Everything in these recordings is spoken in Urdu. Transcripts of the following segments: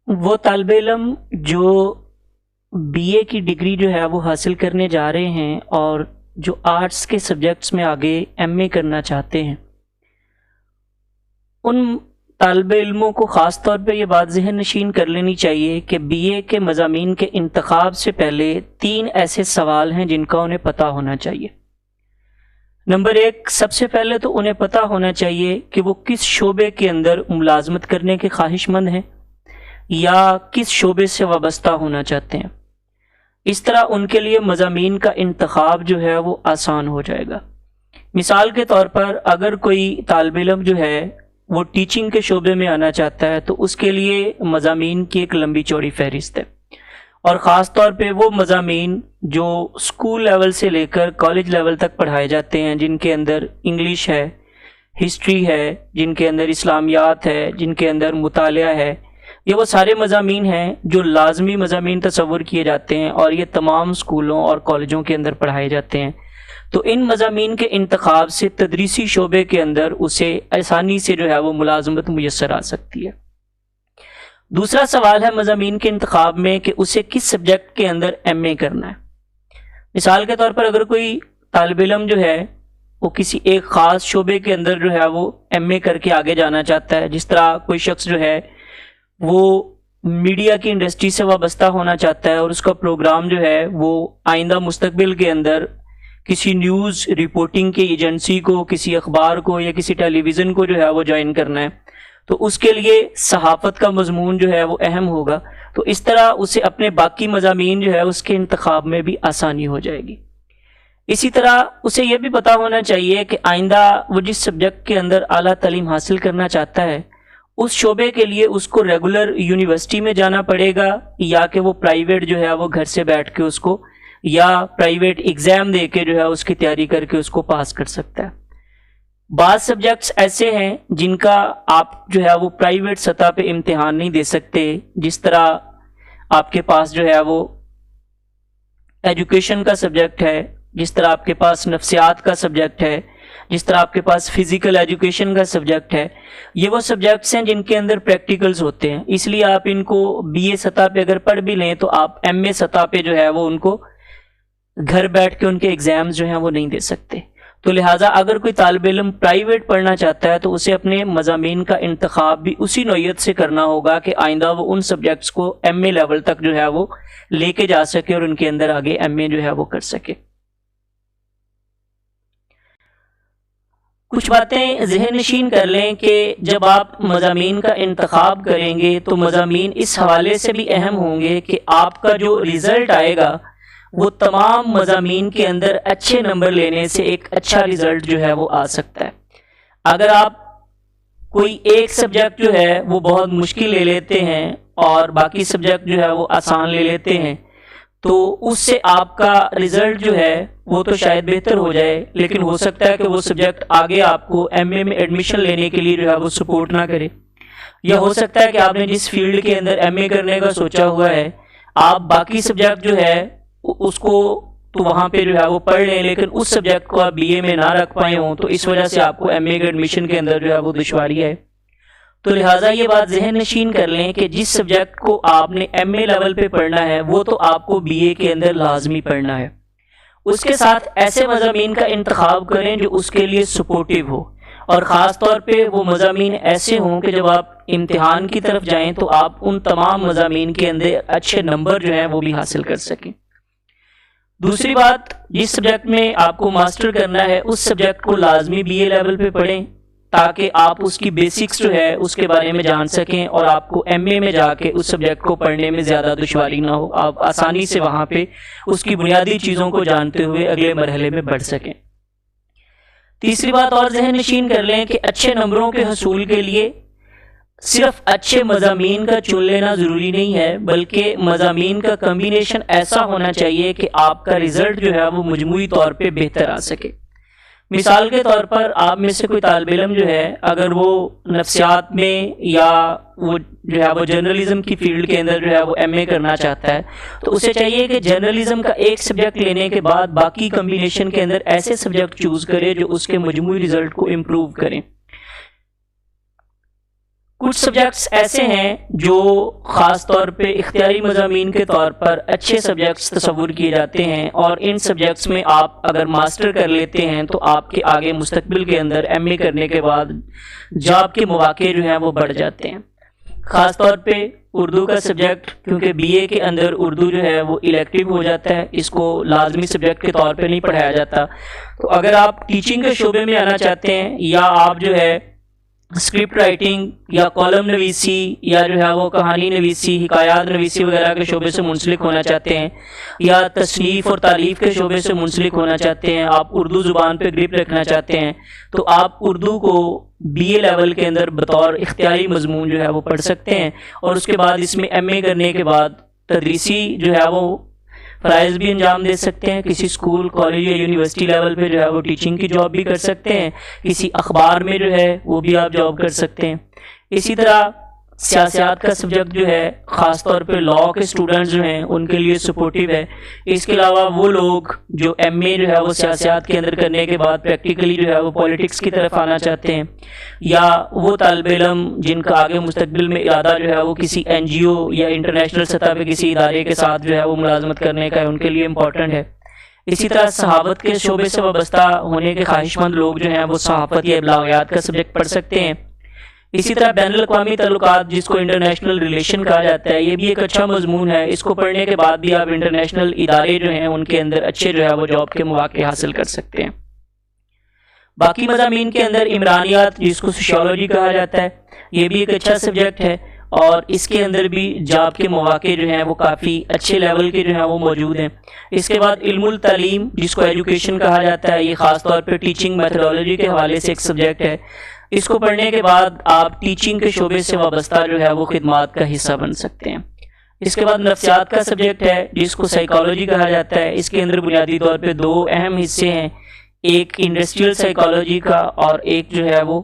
وہ طالب علم جو بی اے کی ڈگری جو ہے وہ حاصل کرنے جا رہے ہیں اور جو آرٹس کے سبجیکٹس میں آگے ایم اے کرنا چاہتے ہیں، ان طالب علموں کو خاص طور پہ یہ بات ذہن نشین کر لینی چاہیے کہ بی اے کے مضامین کے انتخاب سے پہلے 3 ایسے سوال ہیں جن کا انہیں پتہ ہونا چاہیے۔ نمبر 1، سب سے پہلے تو انہیں پتہ ہونا چاہیے کہ وہ کس شعبے کے اندر ملازمت کرنے کے خواہش مند ہیں یا کس شعبے سے وابستہ ہونا چاہتے ہیں۔ اس طرح ان کے لیے مضامین کا انتخاب جو ہے وہ آسان ہو جائے گا۔ مثال کے طور پر اگر کوئی طالب علم جو ہے وہ ٹیچنگ کے شعبے میں آنا چاہتا ہے تو اس کے لیے مضامین کی ایک لمبی چوڑی فہرست ہے، اور خاص طور پہ وہ مضامین جو اسکول لیول سے لے کر کالج لیول تک پڑھائے جاتے ہیں، جن کے اندر انگلش ہے، ہسٹری ہے، جن کے اندر اسلامیات ہے، جن کے اندر مطالعہ ہے، یہ وہ سارے مضامین ہیں جو لازمی مضامین تصور کیے جاتے ہیں اور یہ تمام اسکولوں اور کالجوں کے اندر پڑھائے جاتے ہیں۔ تو ان مضامین کے انتخاب سے تدریسی شعبے کے اندر اسے آسانی سے جو ہے وہ ملازمت میسر آ سکتی ہے۔ دوسرا سوال ہے مضامین کے انتخاب میں کہ اسے کس سبجیکٹ کے اندر ایم اے کرنا ہے۔ مثال کے طور پر اگر کوئی طالب علم جو ہے وہ کسی ایک خاص شعبے کے اندر جو ہے وہ ایم اے کر کے آگے جانا چاہتا ہے، جس طرح کوئی شخص جو ہے وہ میڈیا کی انڈسٹری سے وابستہ ہونا چاہتا ہے اور اس کا پروگرام جو ہے وہ آئندہ مستقبل کے اندر کسی نیوز رپورٹنگ کی ایجنسی کو، کسی اخبار کو یا کسی ٹیلی ویژن کو جو ہے وہ جوائن کرنا ہے، تو اس کے لیے صحافت کا مضمون جو ہے وہ اہم ہوگا۔ تو اس طرح اسے اپنے باقی مضامین جو ہے اس کے انتخاب میں بھی آسانی ہو جائے گی۔ اسی طرح اسے یہ بھی پتہ ہونا چاہیے کہ آئندہ وہ جس سبجیکٹ کے اندر اعلیٰ تعلیم حاصل کرنا چاہتا ہے اس شعبے کے لیے اس کو ریگولر یونیورسٹی میں جانا پڑے گا یا کہ وہ پرائیویٹ جو ہے وہ گھر سے بیٹھ کے اس کو یا پرائیویٹ ایگزام دے کے جو ہے اس کی تیاری کر کے اس کو پاس کر سکتا ہے۔ بعض سبجیکٹس ایسے ہیں جن کا آپ جو ہے وہ پرائیویٹ سطح پہ امتحان نہیں دے سکتے، جس طرح آپ کے پاس جو ہے وہ ایجوکیشن کا سبجیکٹ ہے، جس طرح آپ کے پاس نفسیات کا سبجیکٹ ہے، جس طرح آپ کے پاس فزیکل ایجوکیشن کا سبجیکٹ ہے۔ یہ وہ سبجیکٹس ہیں جن کے اندر پریکٹیکلز ہوتے ہیں، اس لیے آپ ان کو بی اے سطح پہ اگر پڑھ بھی لیں تو آپ ایم اے سطح پہ جو ہے وہ ان کو گھر بیٹھ کے ان کے ایگزامز جو ہیں وہ نہیں دے سکتے۔ تو لہٰذا اگر کوئی طالب علم پرائیویٹ پڑھنا چاہتا ہے تو اسے اپنے مضامین کا انتخاب بھی اسی نوعیت سے کرنا ہوگا کہ آئندہ وہ ان سبجیکٹس کو ایم اے لیول تک جو ہے وہ لے کے جا سکے اور ان کے اندر آگے ایم اے جو ہے وہ کر سکے۔ کچھ باتیں ذہن نشین کر لیں کہ جب آپ مضامین کا انتخاب کریں گے تو مضامین اس حوالے سے بھی اہم ہوں گے کہ آپ کا جو رزلٹ آئے گا وہ تمام مضامین کے اندر اچھے نمبر لینے سے ایک اچھا رزلٹ جو ہے وہ آ سکتا ہے۔ اگر آپ کوئی ایک سبجیکٹ جو ہے وہ بہت مشکل لے لیتے ہیں اور باقی سبجیکٹ جو ہے وہ آسان لے لیتے ہیں تو اس سے آپ کا رزلٹ جو ہے وہ تو شاید بہتر ہو جائے، لیکن ہو سکتا ہے کہ وہ سبجیکٹ آگے آپ کو ایم اے میں ایڈمیشن لینے کے لیے جو ہے وہ سپورٹ نہ کرے، یا ہو سکتا ہے کہ آپ نے جس فیلڈ کے اندر ایم اے کرنے کا سوچا ہوا ہے آپ باقی سبجیکٹ جو ہے اس کو تو وہاں پہ جو ہے وہ پڑھ لیں لیکن اس سبجیکٹ کو آپ بی اے میں نہ رکھ پائے ہوں، تو اس وجہ سے آپ کو ایم اے کے ایڈمیشن کے اندر جو ہے وہ دشواری ہے۔ تو لہٰذا یہ بات ذہن نشین کر لیں کہ جس سبجیکٹ کو آپ نے ایم اے لیول پہ پڑھنا ہے وہ تو آپ کو بی اے کے اندر لازمی پڑھنا ہے۔ اس کے ساتھ ایسے مضامین کا انتخاب کریں جو اس کے لیے سپورٹیو ہو، اور خاص طور پہ وہ مضامین ایسے ہوں کہ جب آپ امتحان کی طرف جائیں تو آپ ان تمام مضامین کے اندر اچھے نمبر جو ہیں وہ بھی حاصل کر سکیں۔ دوسری بات، جس سبجیکٹ میں آپ کو ماسٹر کرنا ہے اس سبجیکٹ کو لازمی بی اے لیول پہ پڑھیں تاکہ آپ اس کی بیسکس جو ہے اس کے بارے میں جان سکیں اور آپ کو ایم اے میں جا کے اس سبجیکٹ کو پڑھنے میں زیادہ دشواری نہ ہو، آپ آسانی سے وہاں پہ اس کی بنیادی چیزوں کو جانتے ہوئے اگلے مرحلے میں بڑھ سکیں۔ تیسری بات اور ذہن نشین کر لیں کہ اچھے نمبروں کے حصول کے لیے صرف اچھے مضامین کا چن لینا ضروری نہیں ہے، بلکہ مضامین کا کمبینیشن ایسا ہونا چاہیے کہ آپ کا رزلٹ جو ہے وہ مجموعی طور پہ بہتر آ سکے۔ مثال کے طور پر آپ میں سے کوئی طالب علم جو ہے اگر وہ نفسیات میں یا وہ جو ہے وہ جرنلزم کی فیلڈ کے اندر جو ہے وہ ایم اے کرنا چاہتا ہے تو اسے چاہیے کہ جرنلزم کا ایک سبجیکٹ لینے کے بعد باقی کمبینیشن کے اندر ایسے سبجیکٹ چوز کرے جو اس کے مجموعی رزلٹ کو امپروو کریں۔ کچھ سبجیکٹس ایسے ہیں جو خاص طور پہ اختیاری مضامین کے طور پر اچھے سبجیکٹس تصور کیے جاتے ہیں، اور ان سبجیکٹس میں آپ اگر ماسٹر کر لیتے ہیں تو آپ کے آگے مستقبل کے اندر ایم اے کرنے کے بعد جاب کے مواقع جو ہیں وہ بڑھ جاتے ہیں۔ خاص طور پہ اردو کا سبجیکٹ، کیونکہ بی اے کے اندر اردو جو ہے وہ الیکٹیو ہو جاتا ہے، اس کو لازمی سبجیکٹ کے طور پہ نہیں پڑھایا جاتا۔ تو اگر آپ ٹیچنگ کے شعبے میں آنا چاہتے ہیں، یا آپ جو ہے اسکرپٹ رائٹنگ یا کالم نویسی یا جو ہے وہ کہانی نویسی، حکایات نویسی وغیرہ کے شعبے سے منسلک ہونا چاہتے ہیں، یا تصنیف اور تالیف کے شعبے سے منسلک ہونا چاہتے ہیں، آپ اردو زبان پہ گرپ رکھنا چاہتے ہیں، تو آپ اردو کو بی اے لیول کے اندر بطور اختیاری مضمون جو ہے وہ پڑھ سکتے ہیں، اور اس کے بعد اس میں ایم اے کرنے کے بعد تدریسی جو ہے وہ فرائض بھی انجام دے سکتے ہیں، کسی اسکول، کالج یا یونیورسٹی لیول پہ جو ہے وہ ٹیچنگ کی جاب بھی کر سکتے ہیں، کسی اخبار میں جو ہے وہ بھی آپ جاب کر سکتے ہیں۔ اسی طرح سیاست کا سبجیکٹ جو ہے خاص طور پہ لاء کے اسٹوڈنٹس جو ہیں ان کے لیے سپورٹیو ہے۔ اس کے علاوہ وہ لوگ جو ایم اے جو ہے وہ سیاست کے اندر کرنے کے بعد پریکٹیکلی جو ہے وہ پولیٹکس کی طرف آنا چاہتے ہیں، یا وہ طالب علم جن کا آگے مستقبل میں ارادہ جو ہے وہ کسی این جی او یا انٹرنیشنل سطح پہ کسی ادارے کے ساتھ جو ہے وہ ملازمت کرنے کا ہے، ان کے لیے امپورٹنٹ ہے۔ اسی طرح صحافت کے شعبے سے وابستہ ہونے کے خواہش مند لوگ جو ہیں وہ صحافت یا ابلاغیات کا سبجیکٹ پڑھ سکتے ہیں۔ اسی طرح بین الاقوامی تعلقات، جس کو انٹرنیشنل ریلیشن کہا جاتا ہے، یہ بھی ایک اچھا مضمون ہے۔ اس کو پڑھنے کے بعد بھی آپ انٹرنیشنل ادارے جو ہیں ان کے اندر اچھے جو ہے وہ جاب کے مواقع حاصل کر سکتے ہیں۔ باقی مضامین کے اندر عمرانیات، جس کو سوشیولوجی کہا جاتا ہے، یہ بھی ایک اچھا سبجیکٹ ہے، اور اس کے اندر بھی جاب کے مواقع جو ہیں وہ کافی اچھے لیول کے جو ہیں وہ موجود ہیں۔ اس کے بعد علم التعلیم، جس کو ایجوکیشن کہا جاتا ہے، یہ خاص طور پہ ٹیچنگ میتھڈالوجی کے حوالے سے ایک سبجیکٹ ہے۔ اس کو پڑھنے کے بعد آپ ٹیچنگ کے شعبے سے وابستہ جو ہے وہ خدمات کا حصہ بن سکتے ہیں۔ اس کے بعد نفسیات کا سبجیکٹ ہے، جس کو سائیکالوجی کہا جاتا ہے۔ اس کے اندر بنیادی طور پہ دو اہم حصے ہیں، ایک انڈسٹریل سائیکالوجی کا اور ایک جو ہے وہ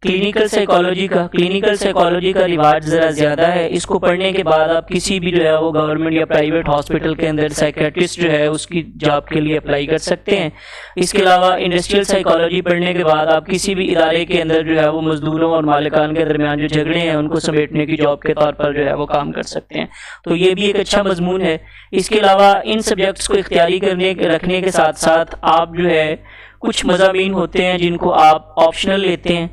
کلینیکل سائیکالوجی کا۔ کلینیکل سائیکالوجی کا رواج ذرا زیادہ ہے، اس کو پڑھنے کے بعد آپ کسی بھی جو ہے وہ گورنمنٹ یا پرائیویٹ ہاسپٹل کے اندر سائیکیٹرسٹ جو ہے اس کی جاب کے لیے اپلائی کر سکتے ہیں۔ اس کے علاوہ انڈسٹریل سائیکالوجی پڑھنے کے بعد آپ کسی بھی ادارے کے اندر جو ہے وہ مزدوروں اور مالکان کے درمیان جو جھگڑے ہیں ان کو سمیٹنے کی جاب کے طور پر جو ہے وہ کام کر سکتے ہیں، تو یہ بھی ایک اچھا مضمون ہے۔ اس کے علاوہ ان سبجیکٹس کو اختیاری رکھنے کے ساتھ ساتھ آپ جو ہے کچھ مضامین ہوتے ہیں جن کو آپ آپشنل لیتے ہیں۔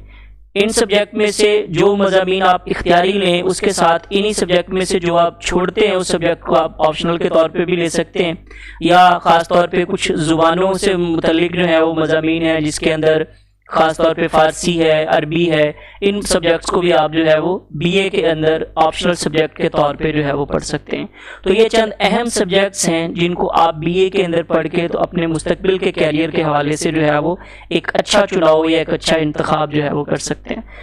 ان سبجیکٹ میں سے جو مضامین آپ اختیاری لیں، اس کے ساتھ انہی سبجیکٹ میں سے جو آپ چھوڑتے ہیں اس سبجیکٹ کو آپ آپشنل کے طور پہ بھی لے سکتے ہیں، یا خاص طور پہ کچھ زبانوں سے متعلق جو ہے وہ مضامین ہیں جس کے اندر خاص طور پہ فارسی ہے، عربی ہے، ان سبجیکٹس کو بھی آپ جو ہے وہ بی اے کے اندر آپشنل سبجیکٹ کے طور پہ جو ہے وہ پڑھ سکتے ہیں۔ تو یہ چند اہم سبجیکٹس ہیں جن کو آپ بی اے کے اندر پڑھ کے تو اپنے مستقبل کے کیریئر کے حوالے سے جو ہے وہ ایک اچھا چناؤ یا ایک اچھا انتخاب جو ہے وہ کر سکتے ہیں۔